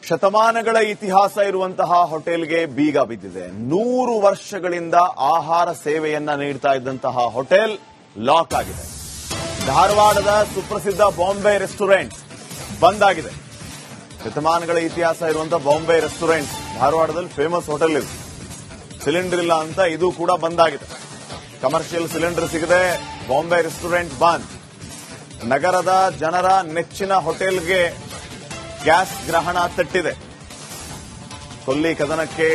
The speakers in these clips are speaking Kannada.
ಶತಮಾನಗಳ ಇತಿಹಾಸ ಇರುವಂತಹ ಹೋಟೆಲ್ಗೆ ಬೀಗ ಬಿದ್ದಿದೆ. 100 ವರ್ಷಗಳಿಂದ ಆಹಾರ ಸೇವೆಯನ್ನ ನೀಡ್ತಾ ಇದ್ದಂತಹ ಹೋಟೆಲ್ ಲಾಕ್ ಆಗಿದೆ. ಧಾರವಾಡದ ಸುಪ್ರಸಿದ್ಧ ಬಾಂಬೆ ರೆಸ್ಟೋರೆಂಟ್ ಬಂದ್ ಆಗಿದೆ. ಶತಮಾನಗಳ ಇತಿಹಾಸ ಇರುವಂತಹ ಬಾಂಬೆ ರೆಸ್ಟೋರೆಂಟ್ ಧಾರವಾಡದಲ್ಲಿ ಫೇಮಸ್ ಹೋಟೆಲ್ ಇದು. ಸಿಲಿಂಡರ್ ಇಲ್ಲ ಅಂತ ಇದು ಕೂಡ ಬಂದ್ ಆಗಿದೆ. ಕಮರ್ಷಿಯಲ್ ಸಿಲಿಂಡರ್ ಸಿಗದೆ ಬಾಂಬೆ ರೆಸ್ಟೋರೆಂಟ್ ಬಂದ್. ನಗರದ ಜನರ ನೆಚ್ಚಿನ ಹೋಟೆಲ್ಗೆ ಗ್ಯಾಸ್ ಗ್ರಹಣ ತಟ್ಟಿದೆ. ಕೊಲ್ಲಿ ಕದನಕ್ಕೆ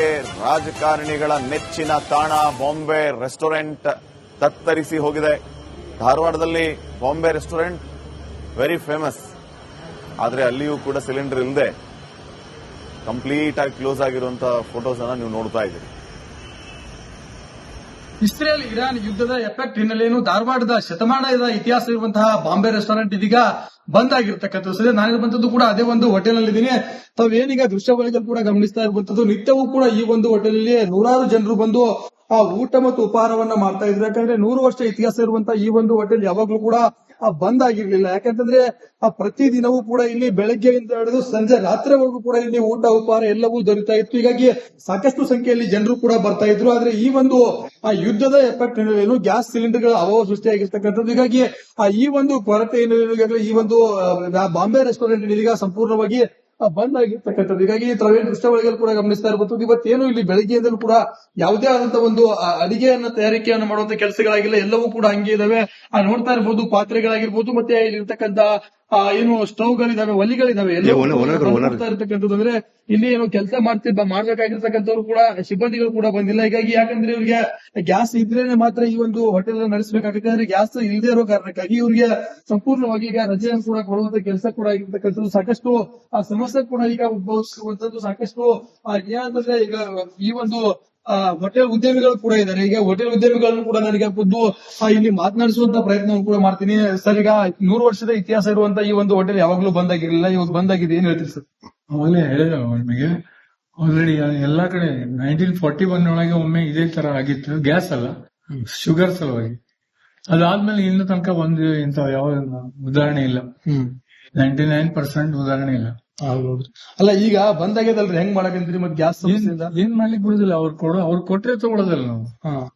ರಾಜಕಾರಣಿಗಳ ನೆಚ್ಚಿನ ತಾಣ ಬಾಂಬೆ ರೆಸ್ಟೋರೆಂಟ್ ತತ್ತರಿಸಿ ಹೋಗಿದೆ. ಧಾರವಾಡದಲ್ಲಿ ಬಾಂಬೆ ರೆಸ್ಟೋರೆಂಟ್ ವೆರಿ ಫೇಮಸ್. ಆದರೆ ಅಲ್ಲಿಯೂ ಕೂಡ ಸಿಲಿಂಡರ್ ಇಲ್ಲದೆ ಕಂಪ್ಲೀಟ್ ಆಗಿ ಕ್ಲೋಸ್ ಆಗಿರುವಂತಹ ಫೋಟೋಸ್ ಅನ್ನ ನೀವು ನೋಡ್ತಾ ಇದ್ದೀರಿ. ಇಸ್ರೇಲ್ ಇರಾನ್ ಯುದ್ಧದ ಎಫೆಕ್ಟ್ ಹಿನ್ನೆಲೆಯನ್ನು ಧಾರವಾಡದ ಶತಮಾನದ ಇತಿಹಾಸ ಇರುವಂತಹ ಬಾಂಬೆ ರೆಸ್ಟೋರೆಂಟ್ ಇದೀಗ ಬಂದ್ ಆಗಿರ್ತಕ್ಕಂಥದ್ದು. ಸದ್ಯ ನಾನು ಬಂದದ್ದು ಕೂಡ ಅದೇ ಒಂದು ಹೋಟೆಲ್ ನಲ್ಲಿ ಇದ್ದೀನಿ. ತಾವೇನೀಗ ದೃಶ್ಯಾವಳಿಗಳು ಕೂಡ ಗಮನಿಸ್ತಾ ಇರುವಂತದ್ದು, ನಿತ್ಯವೂ ಕೂಡ ಈ ಒಂದು ಹೋಟೆಲ್ ಅಲ್ಲಿ ನೂರಾರು ಜನರು ಬಂದು ಆ ಊಟ ಮತ್ತು ಉಪಹಾರವನ್ನ ಮಾಡ್ತಾ ಇದ್ರು. ಯಾಕಂದ್ರೆ 100 ವರ್ಷ ಇತಿಹಾಸ ಇರುವಂತಹ ಈ ಒಂದು ಹೋಟೆಲ್ ಯಾವಾಗ್ಲೂ ಕೂಡ ಬಂದ್ ಆಗಿರ್ಲಿಲ್ಲ. ಯಾಕಂತಂದ್ರೆ ಪ್ರತಿ ದಿನವೂ ಕೂಡ ಇಲ್ಲಿ ಬೆಳಗ್ಗೆಯಿಂದ ಹಿಡಿದು ಸಂಜೆ ರಾತ್ರಿವರೆಗೂ ಕೂಡ ಇಲ್ಲಿ ಊಟ ಉಪಹಾರ ಎಲ್ಲವೂ ದೊರೀತಾ ಇತ್ತು. ಹೀಗಾಗಿ ಸಾಕಷ್ಟು ಸಂಖ್ಯೆಯಲ್ಲಿ ಜನರು ಕೂಡ ಬರ್ತಾ ಇದ್ರು. ಆದ್ರೆ ಈ ಒಂದು ಯುದ್ಧದ ಎಫೆಕ್ಟ್ ಏನು ಗ್ಯಾಸ್ ಸಿಲಿಂಡರ್ಗಳ ಅಭಾವ ಸೃಷ್ಟಿಯಾಗಿರ್ತಕ್ಕಂಥದ್ದು. ಹೀಗಾಗಿ ಈ ಒಂದು ಕೊರತೆ ಏನು ಈ ಒಂದು ಬಾಂಬೆ ರೆಸ್ಟೋರೆಂಟ್ ಇದೀಗ ಸಂಪೂರ್ಣವಾಗಿ ಬಂದ್ ಆಗಿರ್ತಕ್ಕಂಥದ್ದು. ಹೀಗಾಗಿ ತಾವೇನು ದೃಶ್ಯಾವಳಿಗಳು ಕೂಡ ಗಮನಿಸ್ತಾ ಇರಬಹುದು. ಇವತ್ತೇನು ಇಲ್ಲಿ ಬೆಳಗ್ಗೆಯಿಂದಲೂ ಕೂಡ ಯಾವುದೇ ಆದಂತಹ ಒಂದು ಅಡಿಗೆಯನ್ನ ತಯಾರಿಕೆಯನ್ನು ಮಾಡುವಂತ ಕೆಲಸಗಳಾಗಿಲ್ಲ, ಎಲ್ಲವೂ ಕೂಡ ಹಂಗೆ ಇದಾವೆ. ನೋಡ್ತಾ ಇರಬಹುದು, ಪಾತ್ರೆಗಳಾಗಿರ್ಬೋದು, ಮತ್ತೆ ಇಲ್ಲಿರ್ತಕ್ಕಂಥ ಏನು ಸ್ಟವ್ಗಳಿದಾವೆ, ಒಲಿಗಳಿದಾವೆ, ಎಲ್ಲವೂ ನೋಡ್ತಾ ಇರ್ತಕ್ಕಂಥದ್ದು. ಅಂದ್ರೆ ಇಲ್ಲಿ ಏನು ಕೆಲಸ ಮಾಡ್ಬೇಕಾಗಿರ್ತಕ್ಕಂಥವ್ರು ಕೂಡ ಸಿಬ್ಬಂದಿಗಳು ಕೂಡ ಬಂದಿಲ್ಲ. ಹೀಗಾಗಿ ಯಾಕಂದ್ರೆ ಇವ್ರಿಗೆ ಗ್ಯಾಸ್ ಇದ್ರೇನೆ ಮಾತ್ರ ಈ ಒಂದು ಹೋಟೆಲ್ ನಡೆಸಬೇಕಾಗುತ್ತೆ. ಅಂದ್ರೆ ಗ್ಯಾಸ್ ಇಲ್ಲದೆ ಇರೋ ಕಾರಣಕ್ಕಾಗಿ ಇವ್ರಿಗೆ ಸಂಪೂರ್ಣವಾಗಿ ಈಗ ರಜೆಯನ್ನು ಕೂಡ ಕೊಡುವಂತ ಕೆಲಸ ಕೂಡ ಆಗಿರ್ತಕ್ಕಂಥದ್ದು. ಸಾಕಷ್ಟು ಸಮಸ್ಯೆ ಕೂಡ ಈಗ ಉದ್ಭವಿಸುವಂತದ್ದು. ಸಾಕಷ್ಟು ಏನಂತಂದ್ರೆ ಈಗ ಈ ಒಂದು ಹೋಟೆಲ್ ಉದ್ಯಮಿಗಳು ಕೂಡ ಇದ್ದಾರೆ. ಈಗ ಹೋಟೆಲ್ ಉದ್ಯಮಿಗಳನ್ನು ಕೂಡ ನನಗೆ ಖುದ್ದು ಇಲ್ಲಿ ಮಾತನಾಡಿಸುವಂತ ಪ್ರಯತ್ನವನ್ನು ಕೂಡ ಮಾಡ್ತೀನಿ. ಸರ್, ಈಗ 100 ವರ್ಷದ ಇತಿಹಾಸ ಇರುವಂತ ಈ ಒಂದು ಹೋಟೆಲ್ ಯಾವಾಗ್ಲೂ ಬಂದಾಗಿರ್ಲಿಲ್ಲ, ಇವಾಗ ಬಂದಾಗಿದೆ, ಏನ್ ಹೇಳ್ತೀರಿ ಸರ್? ಅವಾಗಲೇ ಹೇಳಿದ ನಿಮಗೆ ಆಲ್ರೆಡಿ ಎಲ್ಲಾ ಕಡೆ 1941 ಒಳಗೆ ಒಮ್ಮೆ ಇದೇ ತರ ಆಗಿತ್ತು. ಗ್ಯಾಸ್ ಅಲ್ಲ, ಶುಗರ್ ಸಲುವಾಗಿ. ಅದಾದ್ಮೇಲೆ ಇನ್ನು ತನಕ ಒಂದು ಇಂತ ಯಾವ ಉದಾಹರಣೆ ಇಲ್ಲ. 99% ಉದಾಹರಣೆ ಇಲ್ಲ. ಹೌದು. ಅಲ್ಲ, ಈಗ ಬಂದಾಗ್ಯದಲ್ರಿ, ಹೆಂಗ್ ಮಾಡಕಂತೀರಿ? ಮತ್ತೆ ಗ್ಯಾಸ್ ಏನ್ ಮಾಡ್ಲಿಕ್ಕೆ ಬಿಡುದಿಲ್ಲ. ಅವ್ರು ಕೊಟ್ರೆ ತಗೊಳ್ಳೋದಿಲ್ಲ ನಾವು.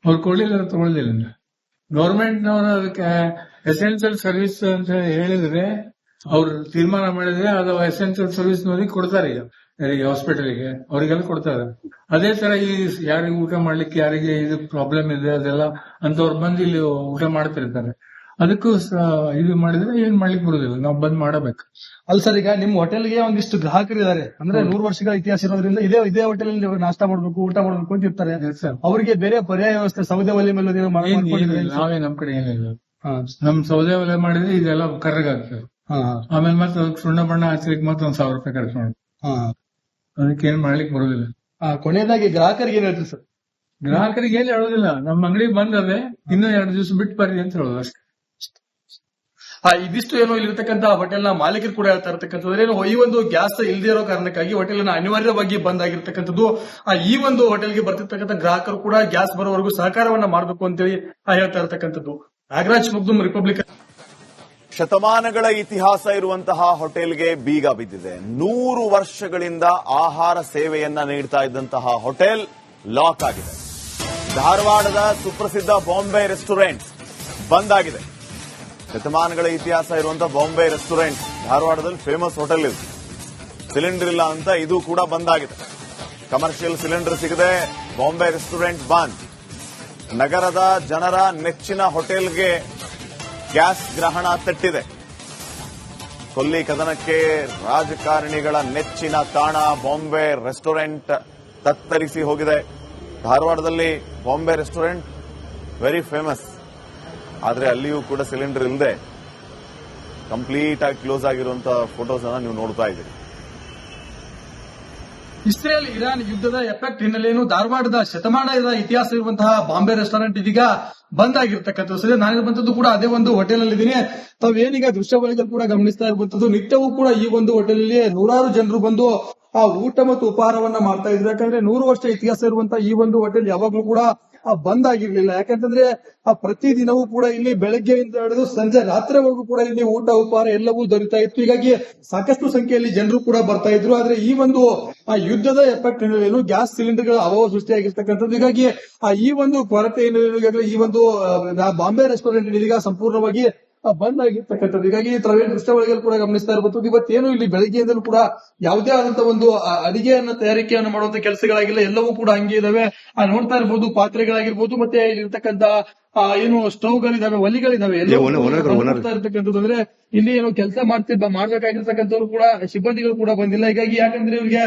ಅವ್ರು ಕೊಡ್ಲಿಲ್ಲ ತಗೊಳ್ಳೋದಿಲ್ಲ. ಗವರ್ಮೆಂಟ್ ನವರು ಅದಕ್ಕೆ ಎಸೆನ್ಷಿಯಲ್ ಸರ್ವಿಸ್ ಅಂತ ಹೇಳಿದ್ರೆ, ಅವ್ರು ತೀರ್ಮಾನ ಮಾಡಿದ್ರೆ ಅದು ಎಸೆನ್ಷಿಯಲ್ ಸರ್ವಿಸ್ ನವರಿಗೆ ಕೊಡ್ತಾರೆ. ಈಗ ಹಾಸ್ಪಿಟಲ್ಗೆ ಅವರಿಗೆಲ್ಲ ಕೊಡ್ತಾರೆ. ಅದೇ ತರ ಈ ಯಾರಿಗೆ ಊಟ ಮಾಡ್ಲಿಕ್ಕೆ, ಯಾರಿಗೆ ಇದು ಪ್ರಾಬ್ಲಮ್ ಇದೆ ಅದೆಲ್ಲ ಅಂತವ್ರು ಬಂದು ಇಲ್ಲಿ ಊಟ ಮಾಡ್ತಿರ್ತಾರೆ. ಅದಕ್ಕೂ ಇದು ಮಾಡಿದ್ರೆ ಏನ್ ಮಾಡ್ಲಿಕ್ಕೆ ಬರುದಿಲ್ಲ, ನಾವು ಬಂದ್ ಮಾಡಬೇಕು. ಅಲ್ಲ ಸರ್, ಈಗ ನಿಮ್ ಹೋಟೆಲ್ಗೆ ಒಂದಿಷ್ಟು ಗ್ರಾಹಕರು ಇದಾರೆ. ಅಂದ್ರೆ 100 ವರ್ಷಗಳ ಇತಿಹಾಸ ಇರೋದ್ರಿಂದ ಇದೇ ಹೋಟೆಲ್ ಅಲ್ಲಿ ನಾಷ್ಟ ಮಾಡ್ಬೇಕು, ಊಟ ಮಾಡ್ಬೇಕು ಅಂತ ಇರ್ತಾರೆ. ಅವರಿಗೆ ಬೇರೆ ಪರ್ಯಾಯ ವ್ಯವಸ್ಥೆ ಸೌದೆ ಒಲೆ ಮೇಲೆ ನಾವೇ ನಮ್ ಕಡೆ ಏನಿಲ್ಲ. ನಮ್ ಸೌದೆ ಒಲೆ ಮಾಡಿದ್ರೆ ಇದೆಲ್ಲ ಕರ್ರಗಾಗ್ತದೆ. ಆಮೇಲೆ ಮತ್ತೆ ಸುಣ್ಣ ಬಣ್ಣ ಹಚ್ಚಲಿಕ್ಕೆ ಮತ್ತೆ $1,000 ಖರ್ಚು ಮಾಡಿ, ಅದಕ್ಕೆ ಏನ್ ಮಾಡ್ಲಿಕ್ಕೆ ಬರುದಿಲ್ಲ. ಕೊನೆಯದಾಗಿ ಗ್ರಾಹಕರಿಗೆ ಏನ್ ಹೇಳ್ತೀವಿ ಸರ್? ಗ್ರಾಹಕರಿಗೆ ಏನ್ ಹೇಳೋದಿಲ್ಲ, ನಮ್ಮ ಅಂಗಡಿ ಬಂದದೆ, ಇನ್ನೂ 2 ದಿವಸ ಬಿಟ್ಟು ಬರ್ರಿ ಅಂತ ಹೇಳೋದು ಅಷ್ಟೇ. ಇದಿಷ್ಟು ಏನೋ ಇಲ್ಲಿರ್ತಕ್ಕಂಥ ಹೋಟೆಲ್ ನ ಮಾಲೀಕರು ಕೂಡ ಹೇಳ್ತಾ ಇರ್ತಕ್ಕಂಥದ್ದು. ಈ ಒಂದು ಗ್ಯಾಸ್ ಇಲ್ಲದೆ ಇರೋ ಕಾರಣಕ್ಕಾಗಿ ಹೋಟೆಲ್ ನ ಅನಿವಾರ್ಯವಾಗಿ ಬಂದ್ ಆಗಿರ್ತಕ್ಕಂಥದ್ದು. ಈ ಒಂದು ಹೋಟೆಲ್ಗೆ ಬರ್ತಿರ್ತಕ್ಕಂಥ ಗ್ರಾಹಕರು ಕೂಡ ಗ್ಯಾಸ್ ಬರೋವರೆಗೂ ಸಹಕಾರವನ್ನ ಮಾಡಬೇಕು ಅಂತೇಳಿ ಹೇಳ್ತಾ ಇರ್ತಕ್ಕಂಥದ್ದು. ನಾಗರಾಜ್ ಮುಗ್ದುಂ, ರಿಪಬ್ಲಿಕ್. ಶತಮಾನಗಳ ಇತಿಹಾಸ ಇರುವಂತಹ ಹೋಟೆಲ್ಗೆ ಬೀಗ ಬಿದ್ದಿದೆ. 100 ವರ್ಷಗಳಿಂದ ಆಹಾರ ಸೇವೆಯನ್ನ ನೀಡ್ತಾ ಇದ್ದಂತಹ ಹೋಟೆಲ್ ಲಾಕ್ ಆಗಿದೆ. ಧಾರವಾಡದ ಸುಪ್ರಸಿದ್ಧ ಬಾಂಬೆ ರೆಸ್ಟೋರೆಂಟ್ ಬಂದ್ ಆಗಿದೆ. ಶತಮಾನಗಳ ಇತಿಹಾಸ ಇರುವಂತಹ ಬಾಂಬೆ ರೆಸ್ಟೋರೆಂಟ್ ಧಾರವಾಡದಲ್ಲಿ ಫೇಮಸ್ ಹೋಟೆಲ್ ಇದು. ಸಿಲಿಂಡರ್ ಇಲ್ಲ ಅಂತ ಇದು ಕೂಡ ಬಂದ್ ಆಗಿದೆ. ಕಮರ್ಷಿಯಲ್ ಸಿಲಿಂಡರ್ ಸಿಗದೆ ಬಾಂಬೆ ರೆಸ್ಟೋರೆಂಟ್ ಬಂದ್. ನಗರದ ಜನರ ನೆಚ್ಚಿನ ಹೋಟೆಲ್ಗೆ ಗ್ಯಾಸ್ ಗ್ರಹಣ ತಟ್ಟಿದೆ. ಕೊಲ್ಲಿ ಕದನಕ್ಕೆ ರಾಜಕಾರಣಿಗಳ ನೆಚ್ಚಿನ ತಾಣ ಬಾಂಬೆ ರೆಸ್ಟೋರೆಂಟ್ ತತ್ತರಿಸಿ ಹೋಗಿದೆ. ಧಾರವಾಡದಲ್ಲಿ ಬಾಂಬೆ ರೆಸ್ಟೋರೆಂಟ್ ವೆರಿ ಫೇಮಸ್. ಆದರೆ ಅಲ್ಲಿಯೂ ಕೂಡ ಸಿಲಿಂಡರ್ ಇಲ್ಲದೆ ಕಂಪ್ಲೀಟ್ ಆಗಿ ಕ್ಲೋಸ್ ಆಗಿರುವಂತಹ ಫೋಟೋಸ್ ಅನ್ನ ನೀವು ನೋಡ್ತಾ ಇದ್ದೀರಿ. ಇಸ್ರೇಲ್ ಇರಾನ್ ಯುದ್ಧದ ಎಫೆಕ್ಟ್ ಹಿನ್ನೆಲೆಯನ್ನು ಧಾರವಾಡದ ಶತಮಾನದ ಇತಿಹಾಸ ಇರುವಂತಹ ಬಾಂಬೆ ರೆಸ್ಟೋರೆಂಟ್ ಇದೀಗ ಬಂದ್ ಆಗಿರ್ತಕ್ಕಂಥದ್ದು. ಸದ್ಯ ನಾನು ಬಂದದ್ದು ಕೂಡ ಅದೇ ಒಂದು ಹೋಟೆಲ್ ನಲ್ಲಿ ಇದ್ದೀನಿ. ತಾವೇನೀಗ ದೃಶ್ಯಾವಳಿಗಳು ಕೂಡ ಗಮನಿಸ್ತಾ ಇರುವಂತದ್ದು, ನಿತ್ಯವೂ ಕೂಡ ಈ ಒಂದು ಹೋಟೆಲ್ ಅಲ್ಲಿ ನೂರಾರು ಜನರು ಬಂದು ಊಟ ಮತ್ತು ಉಪಹಾರವನ್ನ ಮಾಡ್ತಾ ಇದ್ರು. ಯಾಕಂದ್ರೆ 100 ವರ್ಷ ಇತಿಹಾಸ ಇರುವಂತಹ ಈ ಒಂದು ಹೋಟೆಲ್ ಯಾವಾಗ್ಲೂ ಕೂಡ ಬಂದ್ ಆಗಿರ್ಲಿಲ್ಲ. ಯಾಕಂತಂದ್ರೆ ಪ್ರತಿ ದಿನವೂ ಕೂಡ ಇಲ್ಲಿ ಬೆಳಗ್ಗೆಯಿಂದ ಹಿಡಿದು ಸಂಜೆ ರಾತ್ರಿವರೆಗೂ ಕೂಡ ಇಲ್ಲಿ ಊಟ ಉಪಹಾರ ಎಲ್ಲವೂ ದೊರೀತಾ ಇತ್ತು. ಹೀಗಾಗಿ ಸಾಕಷ್ಟು ಸಂಖ್ಯೆಯಲ್ಲಿ ಜನರು ಕೂಡ ಬರ್ತಾ ಇದ್ರು. ಆದ್ರೆ ಈ ಒಂದು ಯುದ್ಧದ ಎಫೆಕ್ಟ್ ಏನು ಗ್ಯಾಸ್ ಸಿಲಿಂಡರ್ಗಳ ಅಭಾವ ಸೃಷ್ಟಿಯಾಗಿರ್ತಕ್ಕಂಥದ್ದು. ಹೀಗಾಗಿ ಈ ಒಂದು ಕೊರತೆ ಏನು ಈ ಒಂದು ಬಾಂಬೆ ರೆಸ್ಟೋರೆಂಟ್ ಇದೀಗ ಸಂಪೂರ್ಣವಾಗಿ ಬಂದ್ ಆಗಿರ್ತಕ್ಕಂಥದ್ದು. ಹೀಗಾಗಿ ತಾವೇನು ದೃಶ್ಯಾವಳಿಗಳು ಕೂಡ ಗಮನಿಸ್ತಾ ಇರಬಹುದು. ಇವತ್ತೇನು ಇಲ್ಲಿ ಬೆಳಗ್ಗೆಯಿಂದಲೂ ಕೂಡ ಯಾವುದೇ ಆದಂತಹ ಒಂದು ಅಡಿಗೆಯನ್ನ ತಯಾರಿಕೆಯನ್ನು ಮಾಡುವಂತ ಕೆಲಸಗಳಾಗಿಲ್ಲ, ಎಲ್ಲವೂ ಕೂಡ ಹಂಗೆ ಇದಾವೆ. ನೋಡ್ತಾ ಇರಬಹುದು ಪಾತ್ರೆಗಳಾಗಿರ್ಬೋದು, ಮತ್ತೆ ಇಲ್ಲಿರ್ತಕ್ಕಂಥ ಏನು ಸ್ಟವ್ಗಳಿದಾವೆ, ಒಲಿಗಳಿದಾವೆ, ಎಲ್ಲ ನೋಡ್ತಾ ಇರ್ತಕ್ಕಂಥದ್ದು. ಅಂದ್ರೆ ಇಲ್ಲಿ ಏನು ಕೆಲಸ ಮಾಡ್ಬೇಕಾಗಿರ್ತಕ್ಕಂಥವ್ರು ಕೂಡ ಸಿಬ್ಬಂದಿಗಳು ಕೂಡ ಬಂದಿಲ್ಲ. ಹೀಗಾಗಿ ಯಾಕಂದ್ರೆ ಇವ್ರಿಗೆ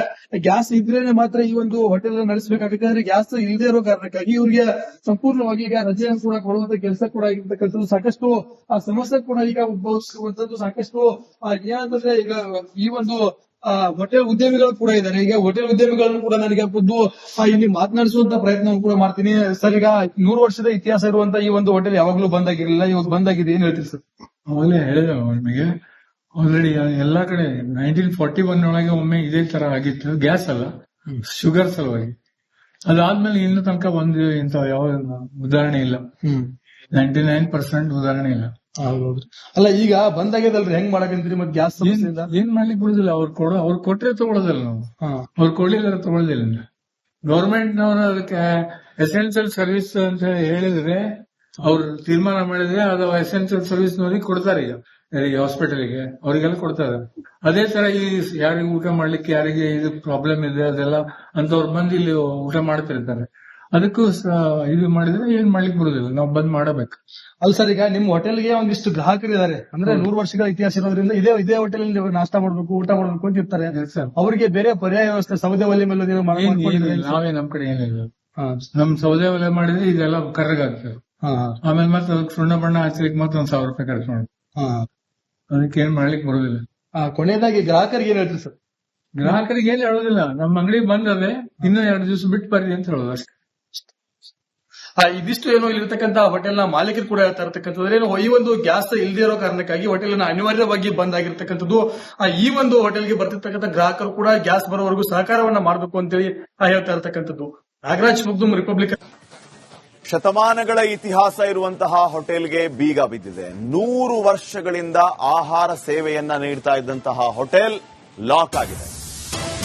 ಗ್ಯಾಸ್ ಇದ್ರೇನೆ ಮಾತ್ರ ಈ ಒಂದು ಹೋಟೆಲ್ ನಡೆಸಬೇಕಾಗುತ್ತೆ. ಆದ್ರೆ ಗ್ಯಾಸ್ ಇಲ್ಲದೆ ಇರೋ ಕಾರಣಕ್ಕಾಗಿ ಇವ್ರಿಗೆ ಸಂಪೂರ್ಣವಾಗಿ ಈಗ ರಜೆಯನ್ನು ಕೂಡ ಕೊಡುವಂತ ಕೆಲಸ ಕೂಡ ಆಗಿರ್ತಕ್ಕಂಥದ್ದು. ಸಾಕಷ್ಟು ಸಮಸ್ಯೆ ಕೂಡ ಈಗ ಉದ್ಭವಿಸುವಂತದ್ದು. ಸಾಕಷ್ಟು ಏನಂತಂದ್ರೆ ಈಗ ಈ ಒಂದು ಹೋಟೆಲ್ ಉದ್ಯಮಿಗಳು ಕೂಡ ಇದ್ದಾರೆ. ಈಗ ಹೋಟೆಲ್ ಉದ್ಯಮಿಗಳನ್ನು ಕೂಡ ನನಗೆ ಖುದ್ದು ಇಲ್ಲಿ ಮಾತನಾಡಿಸುವಂತ ಪ್ರಯತ್ನ ಕೂಡ ಮಾಡ್ತೀನಿ. ಸರ್, ಈಗ 100 ವರ್ಷದ ಇತಿಹಾಸ ಇರುವಂತ ಈ ಒಂದು ಹೋಟೆಲ್ ಯಾವಾಗ್ಲೂ ಬಂದಾಗಿರ್ಲಿಲ್ಲ, ಇವಾಗ ಬಂದಾಗಿದೆ, ಏನ್ ಹೇಳ್ತೀರಿ ಸರ್? ಅವಾಗಲೇ ಹೇಳಿದೆ ನಿಮಗೆ, ಆಲ್ರೆಡಿ ಎಲ್ಲಾ ಕಡೆ 1941 ಒಳಗೆ ಒಮ್ಮೆ ಇದೇ ತರ ಆಗಿತ್ತು. ಗ್ಯಾಸ್ ಅಲ್ಲ, ಶುಗರ್ ಸಲುವಾಗಿ. ಅದಾದ್ಮೇಲೆ ಇನ್ನು ತನಕ ಒಂದು ಇಂತ ಯಾವ ಉದಾಹರಣೆ ಇಲ್ಲ. 99% ಉದಾಹರಣೆ ಇಲ್ಲ. ಹೌದೌದ್ರಿ. ಅಲ್ಲ, ಈಗ ಬಂದಾಗ್ಯದಲ್ರಿ, ಹೆಂಗ್ ಮಾಡಕಂತೀರಿ ಮತ್ತೆ ಗ್ಯಾಸ್ ಸಮಸ್ಯೆಯಿಂದ? ಏನ್ ಮಾಡ್ಲಿಕ್ಕೆ ಬಿಡುದಿಲ್ಲ. ಅವ್ರು ಕೊಟ್ರೆ ತಗೊಳ್ಳೋದಿಲ್ಲ ನಾವು. ಅವ್ರು ಕೊಡ್ಲಿಲ್ಲ ತಗೊಳ್ಳೋದಿಲ್ಲ. ಗವರ್ಮೆಂಟ್ ನವರು ಅದಕ್ಕೆ ಎಸೆನ್ಷಿಯಲ್ ಸರ್ವಿಸ್ ಅಂತ ಹೇಳಿದ್ರೆ, ಅವ್ರು ತೀರ್ಮಾನ ಮಾಡಿದ್ರೆ ಅದು ಎಸೆನ್ಷಿಯಲ್ ಸರ್ವಿಸ್ ನವರಿಗೆ ಕೊಡ್ತಾರೆ. ಈಗ ಹಾಸ್ಪಿಟಲ್ಗೆ ಅವರಿಗೆಲ್ಲ ಕೊಡ್ತಾರೆ. ಅದೇ ತರ ಈ ಯಾರಿಗೆ ಊಟ ಮಾಡ್ಲಿಕ್ಕೆ, ಯಾರಿಗೆ ಇದು ಪ್ರಾಬ್ಲಮ್ ಇದೆ ಅದೆಲ್ಲ ಅಂತವ್ರು ಬಂದು ಇಲ್ಲಿ ಊಟ ಮಾಡ್ತಿರ್ತಾರೆ. ಅದಕ್ಕೂ ಇದು ಮಾಡಿದ್ರೆ ಏನ್ ಮಾಡ್ಲಿಕ್ಕೆ ಬರುದಿಲ್ಲ, ನಾವು ಬಂದ್ ಮಾಡಬೇಕು. ಅಲ್ಲ ಸರ್, ಈಗ ನಿಮ್ ಹೋಟೆಲ್ಗೆ ಒಂದಿಷ್ಟು ಗ್ರಾಹಕರು ಇದಾರೆ, ಅಂದ್ರೆ 100 ವರ್ಷಗಳ ಇತಿಹಾಸ ಇರೋದ್ರಿಂದ ಇದೇ ಹೋಟೆಲ್ ನಾಷ್ಟಾ ಮಾಡ್ಬೇಕು, ಊಟ ಮಾಡ್ಬೇಕು ಅಂತ ಇರ್ತಾರೆ. ಅವರಿಗೆ ಬೇರೆ ಪರ್ಯಾಯ ವ್ಯವಸ್ಥೆ ಸೌದೆ ಒಲೆ ಮೇಲೆ ನಾವೇ ನಮ್ ಕಡೆ ಏನಿಲ್ಲ. ನಮ್ ಸೌದೆ ಒಲೆ ಮಾಡಿದ್ರೆ ಇದೆಲ್ಲ ಕರ್ರಗಾಗ್ತದೆ. ಆಮೇಲೆ ಮತ್ತೆ ಅದಕ್ಕೆ ಸುಣ್ಣ ಬಣ್ಣ ಹಚ್ಚಲಿಕ್ಕೆ ಮತ್ತೆ 1,000 ರೂಪಾಯಿ ಖರ್ಚು ಮಾಡಿ, ಅದಕ್ಕೆ ಏನ್ ಮಾಡ್ಲಿಕ್ಕೆ ಬರುದಿಲ್ಲ. ಕೊನೆಯದಾಗಿ ಗ್ರಾಹಕರಿಗೆ ಏನ್ ಹೇಳ್ತೀರಿ ಸರ್? ಗ್ರಾಹಕರಿಗೆ ಏನ್ ಹೇಳೋದಿಲ್ಲ, ನಮ್ಮ ಅಂಗಡಿ ಬಂದದೆ ಇನ್ನು 2 ದಿವಸ ಬಿಟ್ಟು ಬರ್ರಿ ಅಂತ ಹೇಳೋದು ಅಷ್ಟೇ. ಇದಿಷ್ಟು ಏನೋ ಇಲ್ಲಿರ್ತಕ್ಕಂಥ ಹೋಟೆಲ್ ನ ಮಾಲೀಕರು ಕೂಡ ಹೇಳ್ತಾ ಇರ್ತಕ್ಕಂಥದ್ದು. ಈ ಒಂದು ಗ್ಯಾಸ್ ಇಲ್ಲದೆ ಇರೋ ಕಾರಣಕ್ಕಾಗಿ ಹೋಟೆಲ್ ನ ಅನಿವಾರ್ಯವಾಗಿ ಬಂದ್ ಆಗಿರ್ತಕ್ಕಂಥದ್ದು. ಈ ಒಂದು ಹೋಟೆಲ್ಗೆ ಬರ್ತಿರ್ತಕ್ಕಂಥ ಗ್ರಾಹಕರು ಕೂಡ ಗ್ಯಾಸ್ ಬರೋವರೆಗೂ ಸಹಕಾರವನ್ನ ಮಾಡಬೇಕು ಅಂತೇಳಿ ಹೇಳ್ತಾ ಇರ್ತಕ್ಕಂಥದ್ದು. ನಾಗರಾಜ್ ಮುಗ್ದುಂ, ರಿಪಬ್ಲಿಕ್. ಶತಮಾನಗಳ ಇತಿಹಾಸ ಇರುವಂತಹ ಹೋಟೆಲ್ಗೆ ಬೀಗ ಬಿದ್ದಿದೆ. 100 ವರ್ಷಗಳಿಂದ ಆಹಾರ ಸೇವೆಯನ್ನ ನೀಡ್ತಾ ಇದ್ದಂತಹ ಹೋಟೆಲ್ ಲಾಕ್ ಆಗಿದೆ.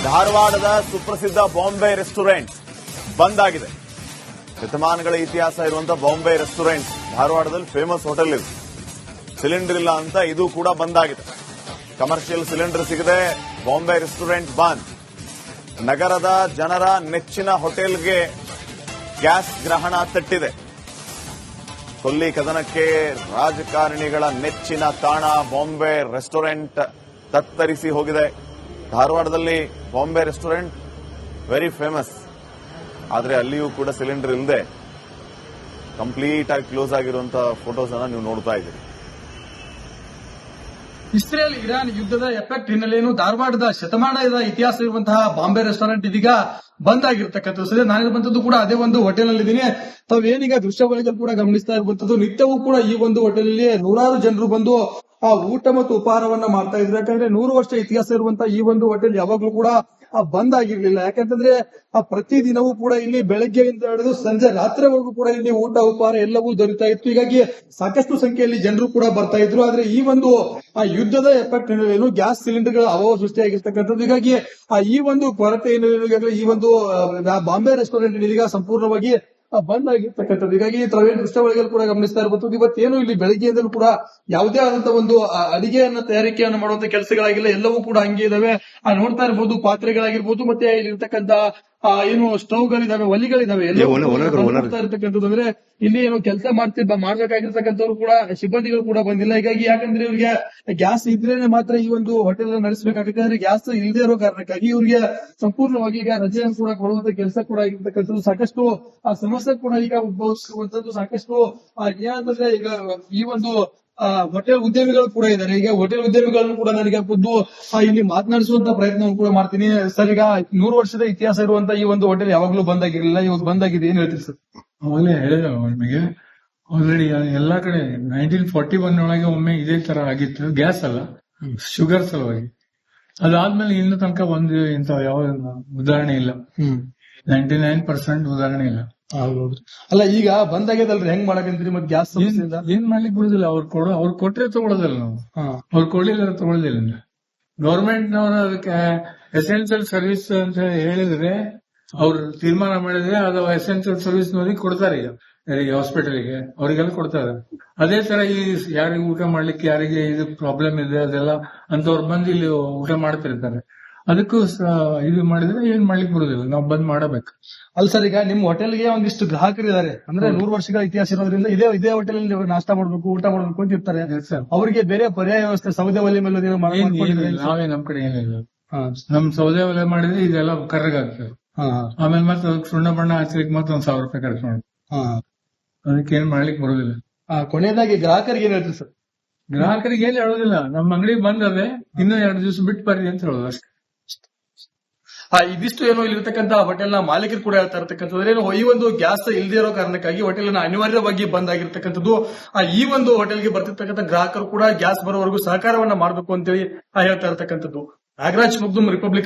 ಧಾರವಾಡದ ಸುಪ್ರಸಿದ್ಧ ಬಾಂಬೆ ರೆಸ್ಟೋರೆಂಟ್ ಬಂದ್ ಆಗಿದೆ. ಶತಮಾನಗಳ ಇತಿಹಾಸ ಇರುವಂತಹ ಬಾಂಬೆ ರೆಸ್ಟೋರೆಂಟ್, ಧಾರವಾಡದಲ್ಲಿ ಫೇಮಸ್ ಹೋಟೆಲ್ ಇದು. ಸಿಲಿಂಡರ್ ಇಲ್ಲ ಅಂತ ಇದು ಕೂಡ ಬಂದಾಗಿದೆ. ಕಮರ್ಷಿಯಲ್ ಸಿಲಿಂಡರ್ ಸಿಗದೆ ಬಾಂಬೆ ರೆಸ್ಟೋರೆಂಟ್ ಬಂದ್. ನಗರದ ಜನರ ನೆಚ್ಚಿನ ಹೋಟೆಲ್ಗೆ ಗ್ಯಾಸ್ ಗ್ರಹಣ ತಟ್ಟಿದೆ. ಕೊಲ್ಲಿ ಕದನಕ್ಕೆ ರಾಜಕಾರಣಿಗಳ ನೆಚ್ಚಿನ ತಾಣ ಬಾಂಬೆ ರೆಸ್ಟೋರೆಂಟ್ ತತ್ತರಿಸಿ ಹೋಗಿದೆ. ಧಾರವಾಡದಲ್ಲಿ ಬಾಂಬೆ ರೆಸ್ಟೋರೆಂಟ್ ವೆರಿ ಫೇಮಸ್. ಆದರೆ ಅಲ್ಲಿಯೂ ಕೂಡ ಸಿಲಿಂಡರ್ ಇಲ್ಲದೆ ಕಂಪ್ಲೀಟ್ ಆಗಿ ಕ್ಲೋಸ್ ಆಗಿರುವಂತಹ ಫೋಟೋಸ್ ಅನ್ನ ನೀವು ನೋಡ್ತಾ ಇದ್ದೀರಿ. ಇಸ್ರೇಲ್ ಇರಾನ್ ಯುದ್ಧದ ಎಫೆಕ್ಟ್ ಹಿನ್ನೆಲೆಯನ್ನು ಧಾರವಾಡದ ಶತಮಾನದ ಇತಿಹಾಸ ಇರುವಂತಹ ಬಾಂಬೆ ರೆಸ್ಟೋರೆಂಟ್ ಇದೀಗ ಬಂದ್ ಆಗಿರ್ತಕ್ಕಂಥದ್ದು. ಸದ್ಯ ನಾನಿರುವಂತದ್ದು ಕೂಡ ಅದೇ ಒಂದು ಹೋಟೆಲ್ ನಲ್ಲಿ ಇದ್ದೀನಿ. ತಾವೇನೀಗ ದೃಶ್ಯಾವಳಿಗಳು ಕೂಡ ಗಮನಿಸ್ತಾ ಇರುವಂತದ್ದು, ನಿತ್ಯವೂ ಕೂಡ ಈ ಒಂದು ಹೋಟೆಲ್ ಅಲ್ಲಿ ನೂರಾರು ಜನರು ಬಂದು ಊಟ ಮತ್ತು ಉಪಹಾರವನ್ನ ಮಾಡ್ತಾ ಇದ್ರು. ಯಾಕಂದ್ರೆ 100 ವರ್ಷ ಇತಿಹಾಸ ಇರುವಂತಹ ಈ ಒಂದು ಹೋಟೆಲ್ ಯಾವಾಗ್ಲೂ ಕೂಡ ಬಂದ್ ಆಗಿರ್ಲಿಲ್ಲ. ಯಾಕಂತಂದ್ರೆ ಪ್ರತಿ ದಿನವೂ ಕೂಡ ಇಲ್ಲಿ ಬೆಳಗ್ಗೆಯಿಂದ ಹಿಡಿದು ಸಂಜೆ ರಾತ್ರಿವರೆಗೂ ಕೂಡ ಇಲ್ಲಿ ಊಟ ಉಪಹಾರ ಎಲ್ಲವೂ ದೊರೀತಾ ಇತ್ತು. ಹೀಗಾಗಿ ಸಾಕಷ್ಟು ಸಂಖ್ಯೆಯಲ್ಲಿ ಜನರು ಕೂಡ ಬರ್ತಾ ಇದ್ರು. ಆದ್ರೆ ಈ ಒಂದು ಯುದ್ಧದ ಎಫೆಕ್ಟ್ ಏನು ಗ್ಯಾಸ್ ಸಿಲಿಂಡರ್ಗಳ ಅಭಾವ ಸೃಷ್ಟಿಯಾಗಿರ್ತಕ್ಕಂಥದ್ದು. ಹೀಗಾಗಿ ಈ ಒಂದು ಕೊರತೆ ಏನು ಈ ಒಂದು ಬಾಂಬೆ ರೆಸ್ಟೋರೆಂಟ್ ಇದೀಗ ಸಂಪೂರ್ಣವಾಗಿ ಬಂದ್ ಆಗಿರ್ತಕ್ಕಂಥದ್ದು. ಹೀಗಾಗಿ ತಾವೇನು ದೃಶ್ಯಾವಳಿಗಳು ಕೂಡ ಗಮನಿಸ್ತಾ ಇರಬಹುದು. ಇವತ್ತೇನು ಇಲ್ಲಿ ಬೆಳಗ್ಗೆಯಿಂದಲೂ ಕೂಡ ಯಾವುದೇ ಆದಂತಹ ಒಂದು ಅಡಿಗೆಯನ್ನ ತಯಾರಿಕೆಯನ್ನು ಮಾಡುವಂತ ಕೆಲಸಗಳಾಗಿಲ್ಲ, ಎಲ್ಲವೂ ಕೂಡ ಹಂಗೆ ಇದಾವೆ. ನೋಡ್ತಾ ಇರಬಹುದು ಪಾತ್ರೆಗಳಾಗಿರ್ಬೋದು, ಮತ್ತೆ ಇಲ್ಲಿರ್ತಕ್ಕಂಥ ಏನು ಸ್ಟವ್ಗಳಿದಾವೆ, ಒಲಿಗಳಿದಾವೆ, ಎಲ್ಲ ನೋಡ್ತಾ ಇರ್ತಕ್ಕಂಥದ್ದು. ಅಂದ್ರೆ ಇಲ್ಲಿ ಏನು ಕೆಲಸ ಮಾಡ್ಬೇಕಾಗಿರ್ತಕ್ಕಂಥವ್ರು ಕೂಡ ಸಿಬ್ಬಂದಿಗಳು ಕೂಡ ಬಂದಿಲ್ಲ. ಹೀಗಾಗಿ ಯಾಕಂದ್ರೆ ಇವ್ರಿಗೆ ಗ್ಯಾಸ್ ಇದ್ರೇನೆ ಮಾತ್ರ ಈ ಒಂದು ಹೋಟೆಲ್ ನಡೆಸಬೇಕಾಗುತ್ತೆ. ಆದ್ರೆ ಗ್ಯಾಸ್ ಇಲ್ಲದೆ ಇರೋ ಕಾರಣಕ್ಕಾಗಿ ಇವ್ರಿಗೆ ಸಂಪೂರ್ಣವಾಗಿ ಈಗ ರಜೆಯನ್ನು ಕೂಡ ಕೊಡುವಂತ ಕೆಲಸ ಕೂಡ ಆಗಿರ್ತಕ್ಕಂಥದ್ದು. ಸಾಕಷ್ಟು ಸಮಸ್ಯೆ ಕೂಡ ಈಗ ಉದ್ಭವಿಸುವಂತದ್ದು. ಸಾಕಷ್ಟು ಏನಂತಂದ್ರೆ ಈಗ ಈ ಒಂದು ಹೋಟೆಲ್ ಉದ್ಯಮಿಗಳು ಕೂಡ ಇದ್ದಾರೆ. ಈಗ ಹೋಟೆಲ್ ಉದ್ಯಮಿಗಳನ್ನು ಕೂಡ ನನಗೆ ಖುದ್ದು ಇಲ್ಲಿ ಮಾತನಾಡಿಸುವಂತ ಪ್ರಯತ್ನ ಕೂಡ ಮಾಡ್ತೀನಿ. ಸರ್, ಈಗ 100 ವರ್ಷದ ಇತಿಹಾಸ ಇರುವಂತಹ ಈ ಒಂದು ಹೋಟೆಲ್ ಯಾವಾಗ್ಲೂ ಬಂದಾಗಿರ್ಲಿಲ್ಲ, ಇವಾಗ ಬಂದಾಗಿದೆ, ಏನ್ ಹೇಳ್ತೀರಿ ಸರ್? ಅವಾಗಲೇ ಹೇಳಿದೆ ನಿಮಗೆ, ಆಲ್ರೆಡಿ ಎಲ್ಲಾ ಕಡೆ 1941 ಒಳಗೆ ಒಮ್ಮೆ ಇದೇ ತರ ಆಗಿತ್ತು. ಗ್ಯಾಸ್ ಅಲ್ಲ, ಶುಗರ್ ಸಲುವಾಗಿ. ಅದಾದ್ಮೇಲೆ ಇನ್ನು ತನಕ ಒಂದು ಇಂತ ಯಾವ ಉದಾಹರಣೆ ಇಲ್ಲ. 99% ಉದಾಹರಣೆ ಇಲ್ಲ. ಹೌದೌದ್ರಿ. ಅಲ್ಲ ಈಗ ಬಂದಾಗ್ಯದಲ್ರಿ, ಹೆಂಗ್ ಮಾಡಕಂತೀರಿ ಮತ್ತೆ ಗ್ಯಾಸ್ ಸಮಸ್ಯೆಯಿಂದ? ಏನ್ ಮಾಡ್ಲಿಕ್ಕೆ ಬಿಡುದಿಲ್ಲ. ಅವ್ರು ಕೊಟ್ರೆ ತಗೊಳ್ಳೋದಿಲ್ಲ ನಾವು. ಅವ್ರು ಕೊಡ್ಲಿಲ್ಲ ತಗೊಳ್ಳೋದಿಲ್ಲ. ಗವರ್ಮೆಂಟ್ ನವರು ಅದಕ್ಕೆ ಎಸೆನ್ಷಿಯಲ್ ಸರ್ವಿಸ್ ಅಂತ ಹೇಳಿದ್ರೆ, ಅವ್ರು ತೀರ್ಮಾನ ಮಾಡಿದ್ರೆ ಅದು ಎಸೆನ್ಷಿಯಲ್ ಸರ್ವಿಸ್ ನವರಿಗೆ ಕೊಡ್ತಾರೆ. ಈಗ ಹಾಸ್ಪಿಟಲ್ಗೆ ಅವರಿಗೆಲ್ಲ ಕೊಡ್ತಾರೆ. ಅದೇ ತರ ಈ ಯಾರಿಗೆ ಊಟ ಮಾಡ್ಲಿಕ್ಕೆ, ಯಾರಿಗೆ ಇದು ಪ್ರಾಬ್ಲಮ್ ಇದೆ ಅದೆಲ್ಲ ಅಂತವ್ರು ಬಂದು ಇಲ್ಲಿ ಊಟ ಮಾಡ್ತಿರ್ತಾರೆ. ಅದಕ್ಕೂ ಇದು ಮಾಡಿದ್ರೆ ಏನ್ ಮಾಡ್ಲಿಕ್ಕೆ ಬರುದಿಲ್ಲ, ನಾವು ಬಂದ್ ಮಾಡಬೇಕು. ಅಲ್ಲ ಸರ್, ಈಗ ನಿಮ್ ಹೋಟೆಲ್ಗೆ ಒಂದಿಷ್ಟು ಗ್ರಾಹಕರು ಇದಾರೆ ಅಂದ್ರೆ 100 ವರ್ಷಗಳ ಇತಿಹಾಸ ಇರೋದ್ರಿಂದ ಇದೇ ಹೋಟೆಲ್ ನಾಷ್ಟಾ ಮಾಡ್ಬೇಕು, ಊಟ ಮಾಡ್ಬೇಕು ಅಂತ ಇರ್ತಾರೆ. ಅವರಿಗೆ ಬೇರೆ ಪರ್ಯಾಯ ವ್ಯವಸ್ಥೆ ಸೌದೆ ಒಲೆ ಮೇಲೆ ನಾವೇ ನಮ್ ಕಡೆ ಏನಿಲ್ಲ. ನಮ್ ಸೌದೆ ಒಲೆ ಮಾಡಿದ್ರೆ ಇದೆಲ್ಲ ಕರ್ರಗಾಗ್ತದೆ. ಆಮೇಲೆ ಮತ್ತೆ ಸುಣ್ಣ ಬಣ್ಣ ಹಚ್ಚಲಿಕ್ಕೆ ಮತ್ತೆ $1,000 ಖರ್ಚು ಮಾಡಿ, ಅದಕ್ಕೆ ಏನ್ ಮಾಡ್ಲಿಕ್ಕೆ ಬರುದಿಲ್ಲ. ಕೊನೆಯದಾಗಿ ಗ್ರಾಹಕರಿಗೆ ಏನ್ ಹೇಳ್ತೀರಿ ಸರ್? ಗ್ರಾಹಕರಿಗೆ ಏನ್ ಹೇಳೋದಿಲ್ಲ, ನಮ್ಮ ಅಂಗಡಿ ಬಂದದೆ ಇನ್ನೂ 2 ದಿವಸ ಬಿಟ್ಟು ಬರ್ರಿ ಅಂತ ಹೇಳೋದು ಅಷ್ಟೇ. ಇದಿಷ್ಟು ಏನೋ ಇಲ್ಲಿರ್ತಕ್ಕಂಥ ಹೋಟೆಲ್ ನ ಮಾಲೀಕರು ಕೂಡ ಹೇಳ್ತಾ ಇರತಕ್ಕಂಥದ್ದು, ಈ ಒಂದು ಗ್ಯಾಸ್ ಇಲ್ಲದೆ ಇರೋ ಕಾರಣಕ್ಕಾಗಿ ಹೋಟೆಲ್ ನ ಅನಿವಾರ್ಯವಾಗಿ ಬಂದ್ ಆಗಿರ್ತಕ್ಕಂಥದ್ದು. ಈ ಒಂದು ಹೋಟೆಲ್ಗೆ ಬರ್ತಿರ್ತಕ್ಕಂಥ ಗ್ರಾಹಕರು ಕೂಡ ಗ್ಯಾಸ್ ಬರೋವರೆಗೂ ಸಹಕಾರವನ್ನ ಮಾಡಬೇಕು ಅಂತೇಳಿ ಹೇಳ್ತಾ ಇರತಕ್ಕಂಥದ್ದು. ನಾಗರಾಜ್ ಮುಗ್ದುಂ, ರಿಪಬ್ಲಿಕ್